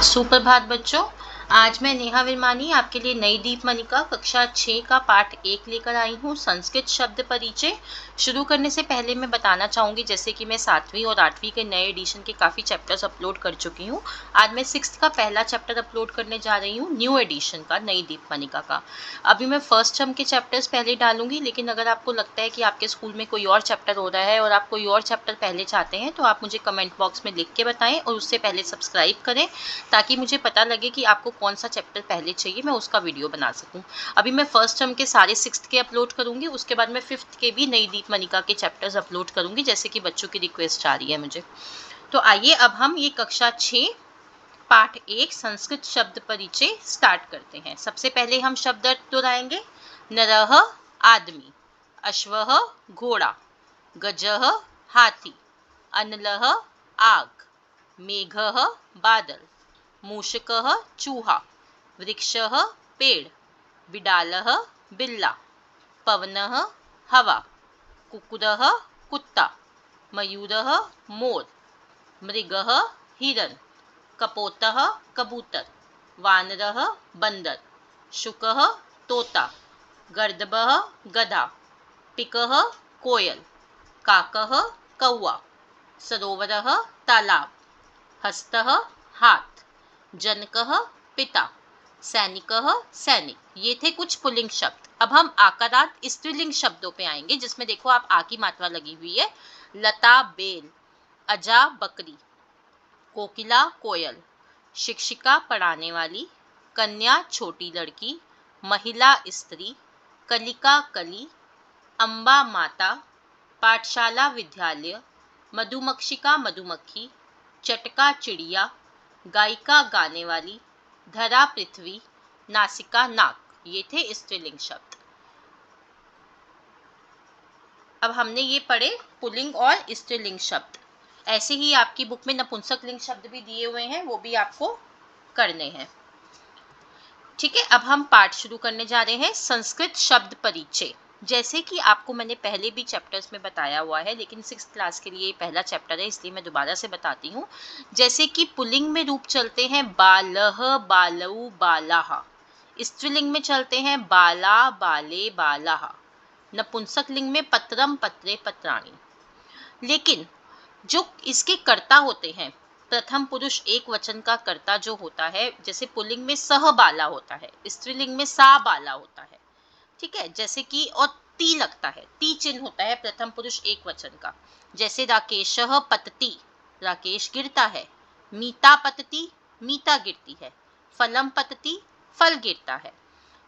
सुप्रभात बच्चों। आज मैं नेहा विरमानी आपके लिए नई दीपमणिका कक्षा 6 का पाठ 1 लेकर आई हूँ, संस्कृत शब्द परिचय। शुरू करने से पहले मैं बताना चाहूँगी, जैसे कि मैं 7वीं और 8वीं के नए एडिशन के काफ़ी चैप्टर्स अपलोड कर चुकी हूँ। आज मैं 6th का पहला चैप्टर अपलोड करने जा रही हूँ, न्यू एडिशन का, नई दीपमणिका का। अभी मैं फर्स्ट टर्म के चैप्टर्स पहले डालूंगी, लेकिन अगर आपको लगता है कि आपके स्कूल में कोई और चैप्टर हो रहा है और आप कोई और चैप्टर पहले चाहते हैं, तो आप मुझे कमेंट बॉक्स में लिख के बताएं और उससे पहले सब्सक्राइब करें, ताकि मुझे पता लगे कि आपको कौन सा चैप्टर पहले चाहिए, मैं उसका वीडियो बना सकूं। अभी मैं फर्स्ट टर्म के सारे 6th के अपलोड करूंगी, उसके बाद मैं 5th के भी नई दीपमणिका के चैप्टर्स अपलोड करूंगी, जैसे कि बच्चों की रिक्वेस्ट आ रही है मुझे। तो आइए अब हम ये कक्षा 6 पाठ 1 संस्कृत शब्द परिचय स्टार्ट करते हैं। सबसे पहले हम शब्द दोहराएंगे। नरः आदमी, अश्वः घोड़ा, गजः हाथी, अनलः आग, मेघः बादल, मूषकः चूहा, वृक्षः पेड़, बिडालः बिल्ला, पवनः हवा, कुकुरः कुत्ता, मयूरः मोर, मृगः हिरण, कपोतः कबूतर, वानरः बंदर, शुकः तोता, गर्दभः गधा, पिकः कोयल, काकः कौवा, सरोवरः तालाब, हस्तः हाथ, जनकः पिता, सैनिकः सैनिक। ये थे कुछ पुल्लिंग शब्द। अब हम आकारांत स्त्रीलिंग शब्दों पे आएंगे, जिसमें देखो आप आ की मात्रा लगी हुई है। लता बेल, अजा बकरी, कोकिला कोयल, शिक्षिका पढ़ाने वाली, कन्या छोटी लड़की, महिला स्त्री, कलिका कली, अम्बा माता, पाठशाला विद्यालय, मधुमक्षिका मधुमक्खी, चटका चिड़िया, गायिका गाने वाली, धरा पृथ्वी, नासिका नाक। ये थे स्त्रीलिंग शब्द। अब हमने ये पढ़े पुल्लिंग और स्त्रीलिंग शब्द। ऐसे ही आपकी बुक में नपुंसक लिंग शब्द भी दिए हुए हैं, वो भी आपको करने हैं। ठीक है, अब हम पाठ शुरू करने जा रहे हैं। संस्कृत शब्द परिचय। जैसे कि आपको मैंने पहले भी चैप्टर्स में बताया हुआ है, लेकिन 6th क्लास के लिए पहला चैप्टर है, इसलिए मैं दोबारा से बताती हूँ। जैसे कि पुल्लिंग में रूप चलते हैं बालह बालऊ बालाह, स्त्रीलिंग में चलते हैं बाला बाले बालाह, नपुंसक लिंग में पत्रम पत्रे पत्राणी। लेकिन जो इसके कर्ता होते हैं, प्रथम पुरुष एक वचन का कर्ता जो होता है, जैसे पुल्लिंग में सह बाला होता है, स्त्रीलिंग में सा बाला होता है। ठीक है, जैसे कि और ती लगता है, ती चिन्ह होता है प्रथम पुरुष एक वचन का। जैसे राकेशः पतति, राकेश गिरता है। मीता पतति, मीता गिरती है। फलम पतति, फल गिरता है।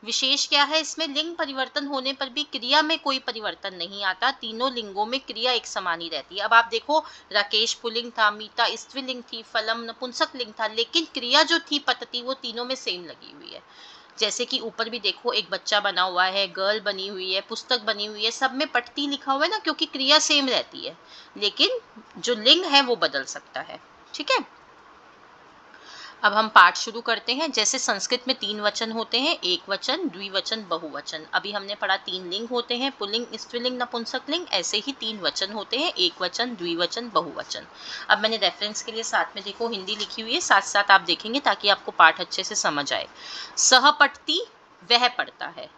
विशेष क्या है इसमें, लिंग परिवर्तन होने पर भी क्रिया में कोई परिवर्तन नहीं आता, तीनों लिंगों में क्रिया एक समान ही रहती है। अब आप देखो, राकेश पुल्लिंग था, मीता स्त्रीलिंग थी, फलम नपुंसक लिंग था, लेकिन क्रिया जो थी पतति वो तीनों में सेम लगी हुई है। जैसे कि ऊपर भी देखो, एक बच्चा बना हुआ है, गर्ल बनी हुई है, पुस्तक बनी हुई है, सब में पठती लिखा हुआ है ना, क्योंकि क्रिया सेम रहती है, लेकिन जो लिंग है वो बदल सकता है। ठीक है, अब हम पाठ शुरू करते हैं। जैसे संस्कृत में 3 वचन होते हैं, एक वचन, द्विवचन, बहुवचन। अभी हमने पढ़ा 3 लिंग होते हैं, पुल्लिंग स्त्रीलिंग नपुंसक लिंग। ऐसे ही 3 वचन होते हैं, एक वचन, द्विवचन, बहुवचन। अब मैंने रेफरेंस के लिए साथ में देखो हिंदी लिखी हुई है, साथ साथ आप देखेंगे ताकि आपको पाठ अच्छे से समझ आए। सह पठती, वह पढ़ता है।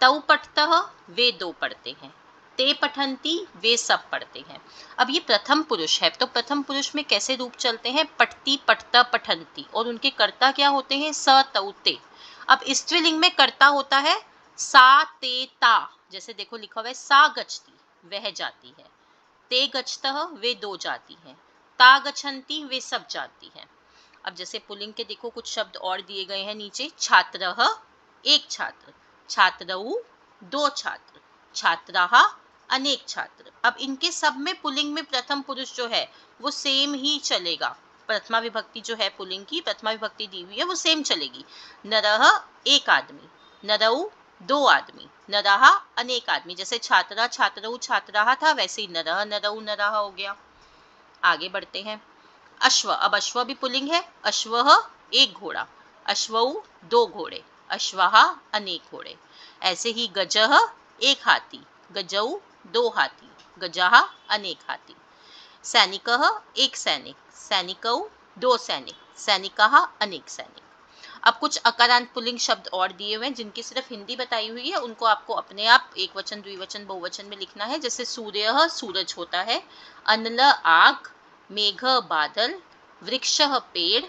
तौ पठतः, वे दो पढ़ते हैं। ते पठंती, वे सब पढ़ते हैं। अब ये प्रथम पुरुष है, तो प्रथम पुरुष में कैसे रूप चलते हैं, पठती पठता पठंती, और उनके कर्ता क्या होते हैं, स तौ ते। अब स्त्रीलिंग में कर्ता होता है सा ते ता, जैसे देखो लिखा हुआ है, सा गच्छति, वह जाती है। ते गच्छतः, वे दो जाती हैं। ता गच्छन्ति, वे सब जाती हैं। अब जैसे पुल्लिंग के देखो कुछ शब्द और दिए गए हैं नीचे। छात्रः, एक छात्र। छात्रौ, दो छात्र। छात्राः, अनेक छात्र। अब इनके सब में पुल्लिंग में प्रथम पुरुष जो है वो सेम ही चलेगा। प्रथमा विभक्ति जो है पुल्लिंग की, प्रथमा विभक्ति दी हुई है, वो सेम चलेगी। नरः, एक आदमी। नरौ, दो आदमी। नरः, अनेक आदमी। जैसे छात्रा छात्रौ छात्राः था, वैसे ही नरः नरौ नराः हो गया। आगे बढ़ते हैं। अश्व, अब अश्व भी पुल्लिंग है। अश्वः, एक घोड़ा। अश्वौ, दो घोड़े। अश्वाः, अनेक घोड़े। ऐसे ही गजः, एक हाथी। गजौ, दो हाथी। गजाः, अनेक हाथी। सैनिकः, एक सैनिक। सैनिकौ, दो सैनिक, सैनिकाः अनेक सैनिक। अब कुछ अकारांत पुल्लिंग शब्द और दिए हुए हैं जिनकी सिर्फ हिंदी बताई हुई है, उनको आपको अपने आप एक वचन, द्विवचन, बहुवचन में लिखना है। जैसे सूर्यः सूरज होता है, अनलः आग, मेघः बादल, वृक्षः पेड़,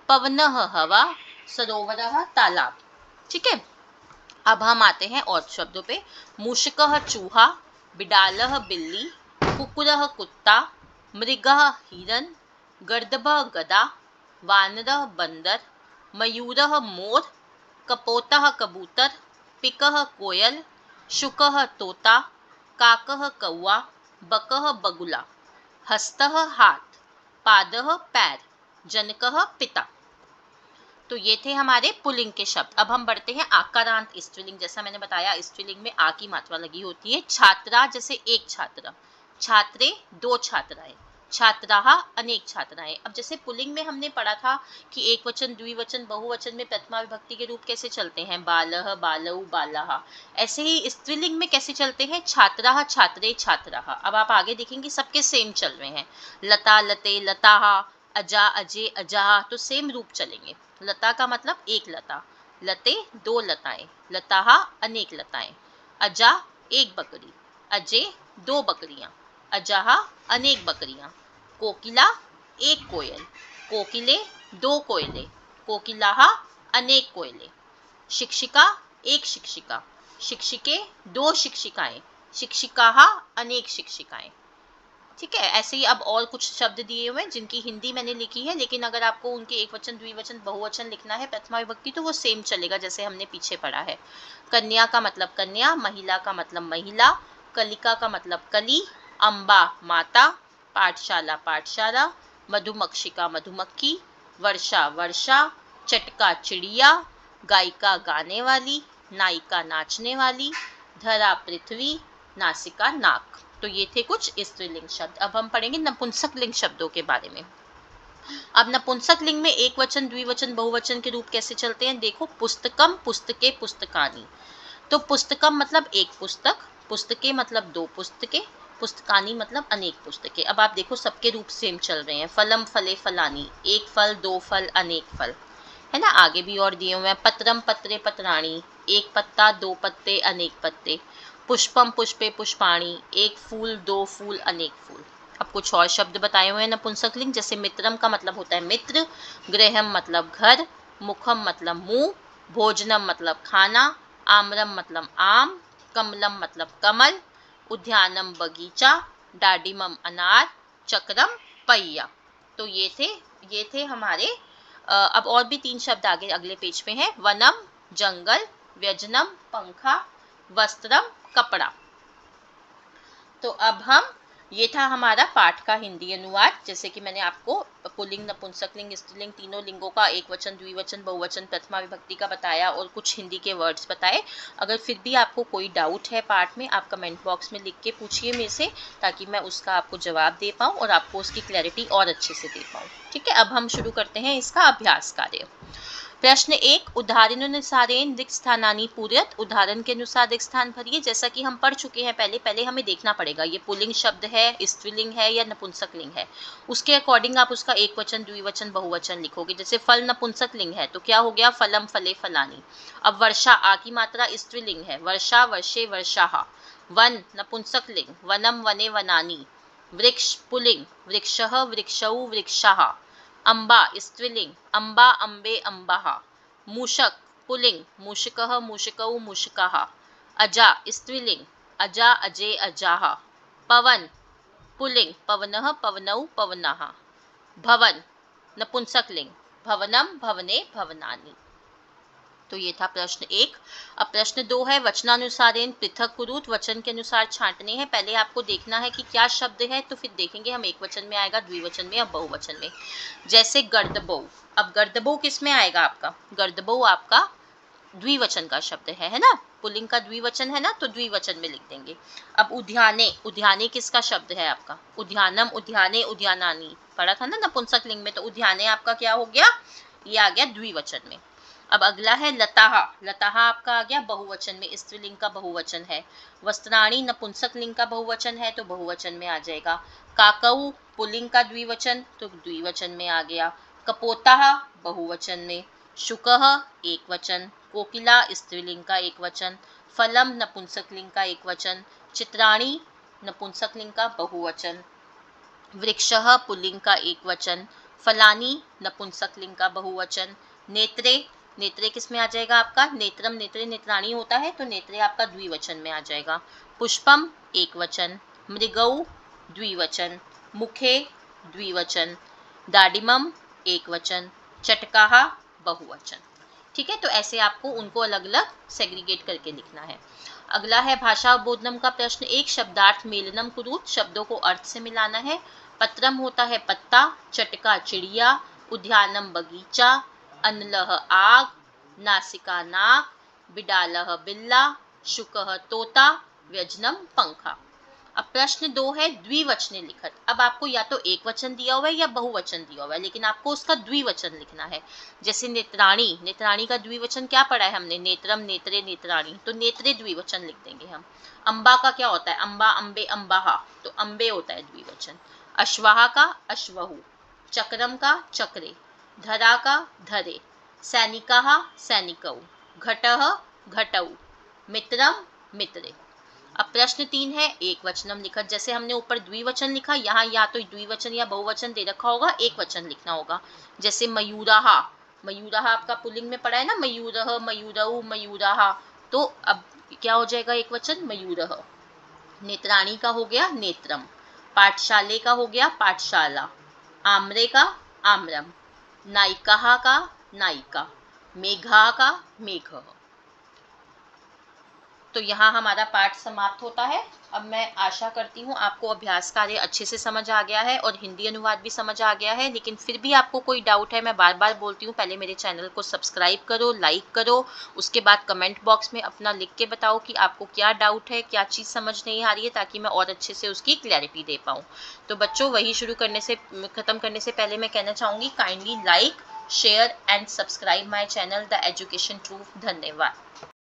पवनः हवा, सरोवरः तालाब। ठीक है, अब हम आते हैं और शब्दों पे। मूषकः चूहा, बिडालः बिल्ली, कुकुरः कुत्ता, मृगः हिरन, गर्दभः गधा, वानरः बंदर, मयूरः मोर, कपोतः कबूतर, पिकः कोयल, शुकः तोता, काकः कौवा, बकः बगुला, हस्तः हाथ, पादः पैर, जनकः पिता। तो ये थे हमारे पुल्लिंग के शब्द। अब हम बढ़ते हैं आकारांत स्त्रीलिंग। जैसा मैंने बताया, स्त्रीलिंग में आ की मात्रा लगी होती है। छात्रा जैसे एक छात्रा, छात्रे दो छात्राएं, छात्राः अनेक छात्राएं। अब जैसे पुल्लिंग में हमने पढ़ा था कि एक वचन, द्विवचन, बहुवचन में प्रथमा विभक्ति के रूप कैसे चलते हैं, बालः बालौ बालाः। ऐसे ही स्त्रीलिंग में कैसे चलते हैं, छात्राः छात्रे छात्राः। अब आप आगे देखेंगे सबके सेम चल रहे हैं, लता लते लताः, अजा अजे अजाः, तो सेम रूप चलेंगे। लता का मतलब एक लता, लते दो लताएं, लताः अनेक लताएं, अजा एक बकरी, अजे दो बकरियां, अजाः अनेक बकरियां, कोकिला एक कोयल, कोकिले दो कोयले, कोकिलाः अनेक कोयले, शिक्षिका एक शिक्षिका, शिक्षिके दो शिक्षिकाएं, शिक्षिकाः अनेक शिक्षिकाएं। ठीक है, ऐसे ही अब और कुछ शब्द दिए हुए हैं जिनकी हिंदी मैंने लिखी है, लेकिन अगर आपको उनके एक वचन, द्विवचन, बहुवचन लिखना है प्रथमा विभक्ति, तो वो सेम चलेगा जैसे हमने पीछे पढ़ा है। कन्या का मतलब कन्या, महिला का मतलब महिला, कलिका का मतलब कली, अम्बा माता, पाठशाला पाठशाला, मधुमक्षिका मधुमक्खी, वर्षा वर्षा, चटका चिड़िया, गायिका गाने वाली, नायिका नाचने वाली, धरा पृथ्वी, नासिका नाक। तो ये थे कुछ स्त्रीलिंग शब्द। अब हम पढ़ेंगे नपुंसक लिंग शब्दों के बारे में। अब नपुंसक लिंग में एक वचन, द्विवचन, बहुवचन के रूप कैसे चलते हैं, देखो। पुस्तकम पुस्तके पुस्तकानी, तो पुस्तकम मतलब एक पुस्तक, पुस्तके मतलब दो पुस्तकें, पुस्तकानी मतलब अनेक पुस्तकें। अब आप देखो सबके रूप सेम चल रहे हैं। फलम फले फलानी, एक फल दो फल अनेक फल, है ना। आगे भी और दिए हुए हैं, पत्रम पत्रे पत्राणी, एक पत्ता दो पत्ते अनेक पत्ते, पुष्पम पुष्पे पुष्पाणी, एक फूल दो फूल अनेक फूल। अब कुछ और शब्द बताए हुए हैं नपुंसक लिंग, जैसे मित्रम का मतलब होता है मित्र, गृहम मतलब घर, मुखम मतलब मुंह, भोजनम मतलब खाना, आम्रम मतलब आम, कमलम मतलब कमल, उद्यानम बगीचा, डाडिमम अनार, चक्रम पहिया। तो ये थे हमारे। अब और भी तीन शब्द आगे अगले पेज पे हैं, वनम जंगल, व्यजनम पंखा, वस्त्रम कपड़ा। तो अब हम, ये था हमारा पाठ का हिंदी अनुवाद। जैसे कि मैंने आपको पुल्लिंग, नपुंसक लिंग, स्त्रीलिंग तीनों लिंगों का एक वचन, द्विवचन, बहुवचन, प्रथमा विभक्ति का बताया और कुछ हिंदी के वर्ड्स बताए। अगर फिर भी आपको कोई डाउट है पाठ में, आप कमेंट बॉक्स में लिख के पूछिए मेरे से, ताकि मैं उसका आपको जवाब दे पाऊँ और आपको उसकी क्लैरिटी और अच्छे से दे पाऊँ। ठीक है, अब हम शुरू करते हैं इसका अभ्यास कार्य। प्रश्न 1, उदाहरणानुसारेण रिक्त स्थानानि पूरयत, उदाहरण के अनुसार रिक्त स्थान भरिए। जैसा कि हम पढ़ चुके हैं पहले हमें देखना पड़ेगा ये पुल्लिंग शब्द है, स्त्रीलिंग है या नपुंसक लिंग है। उसके अकॉर्डिंग आप उसका एक वचन, द्विवचन, बहुवचन लिखोगे। जैसे फल नपुंसक लिंग है तो क्या हो गया, फलम फले फलानी। अब वर्षा, आ की मात्रा स्त्रीलिंग है, वर्षा वर्षे वर्षाः। वन नपुंसक लिंग, वनम वने वनानि। वृक्ष पुल्लिंग, वृक्षः वृक्षौ वृक्षाः। अम्बा स्त्रीलिंग, अम्बा अम्बे अम्बाः। मूषक पुल्लिंग, मूषकः मूषकौ मूषकाः। अजा स्त्रीलिंग, अजा अजे अजाः। पवन पुल्लिंग, पवनः पवनौ पवनाः। भवन नपुंसक लिंग, भवनम भवने भवनानि। तो ये था प्रश्न 1। अब प्रश्न 2 है, वचनानुसारेण पृथक कुरुत, वचन के अनुसार छांटने हैं। पहले आपको देखना है कि क्या शब्द है, तो फिर देखेंगे हम एक वचन में आएगा, द्विवचन में या बहुवचन में। जैसे गर्दबौ, अब गर्दबौ किस में आएगा आपका, गर्दबौ आपका द्विवचन का शब्द है ना। पुल्लिंग का द्विवचन है ना, तो द्विवचन में लिख देंगे। अब उद्याने, उद्याने किसका शब्द है आपका, उद्यानम उद्याने उद्यानानि, पढ़ा था ना नपुंसक लिंग में, तो उद्याने आपका क्या हो गया, ये आ गया द्विवचन में। अब अगला है लताः, लताः आपका आ गया बहुवचन में, स्त्रीलिंग का बहुवचन है। वस्त्राणी नपुंसक लिंग का बहुवचन है तो बहुवचन में आ जाएगा। काकऊ पुल्लिंग का द्विवचन तो द्विवचन में आ गया। कपोतः बहुवचन में, शुकः एक वचन, कोकिला स्त्रीलिंग का एक वचन, फलम नपुंसकलिंग का एक वचन, चित्राणी नपुंसकलिंग का बहुवचन, वृक्षः पुल्लिंग का एक वचन, फलानी नपुंसकलिंग का बहुवचन, नेत्रे, नेत्रे किस में आ जाएगा आपका, नेत्रम नेत्रे नेत्राणी होता है तो नेत्रे आपका द्विवचन में आ जाएगा, पुष्पम एक वचन, मृगौ द्विवचन, मुखे द्विवचन, दाडिमम एक वचन, चटकाहा बहुवचन। ठीक है, तो ऐसे आपको उनको अलग अलग सेग्रीगेट करके लिखना है। अगला है भाषा अवबोधनम का प्रश्न। एक शब्दार्थ मेलनम कुरुत, शब्दों को अर्थ से मिलाना है। पत्रम होता है पत्ता, चटका चिड़िया, उद्यानम बगीचा, अनलह आग, नासिका नाक, बिडालह बिल्ला, शुकह तोता, व्यजनम पंखा। अब प्रश्न 2 है द्विवचने लिखत। अब आपको या तो एक वचन दिया हुआ है या बहुवचन दिया हुआ है, लेकिन आपको उसका द्विवचन लिखना है। जैसे नेत्राणी, नेत्राणी का द्विवचन क्या पढ़ा है हमने, नेत्रम नेत्रे नेत्राणी, तो नेत्रे द्विवचन लिख देंगे हम। अम्बा का क्या होता है, अम्बा अम्बे अम्बाहा, तो अम्बे होता है द्विवचन। अश्वाहा का अश्वहु, चक्रम का चक्रे, धरा का धरे, सैनिका सैनिकौ, घटः घटौ, मित्रम मित्रे। अब प्रश्न 3 है एक वचनम लिखत। जैसे हमने ऊपर द्विवचन लिखा, यहाँ या तो द्विवचन या बहुवचन दे रखा होगा, एक वचन लिखना होगा। जैसे मयूराहा, मयूराहा आपका पुल्लिंग में पड़ा है ना, मयूरह मयूरऊ मयूराहा, तो अब क्या हो जाएगा एक वचन, मयूरह। नेत्राणी का हो गया नेत्रम, पाठशाले का हो गया पाठशाला, आम्रे का आम्रम, नायिका का नायिका, मेघा का मेघ। तो यहाँ हमारा पाठ समाप्त होता है। अब मैं आशा करती हूँ आपको अभ्यास कार्य अच्छे से समझ आ गया है और हिंदी अनुवाद भी समझ आ गया है। लेकिन फिर भी आपको कोई डाउट है, मैं बार बार बोलती हूँ, पहले मेरे चैनल को सब्सक्राइब करो, लाइक करो, उसके बाद कमेंट बॉक्स में अपना लिख के बताओ कि आपको क्या डाउट है, क्या चीज़ समझ नहीं आ रही है, ताकि मैं और अच्छे से उसकी क्लैरिटी दे पाऊँ। तो बच्चों, वही ख़त्म करने से पहले मैं कहना चाहूँगी, kindly like, share and subscribe my channel the education truth. धन्यवाद।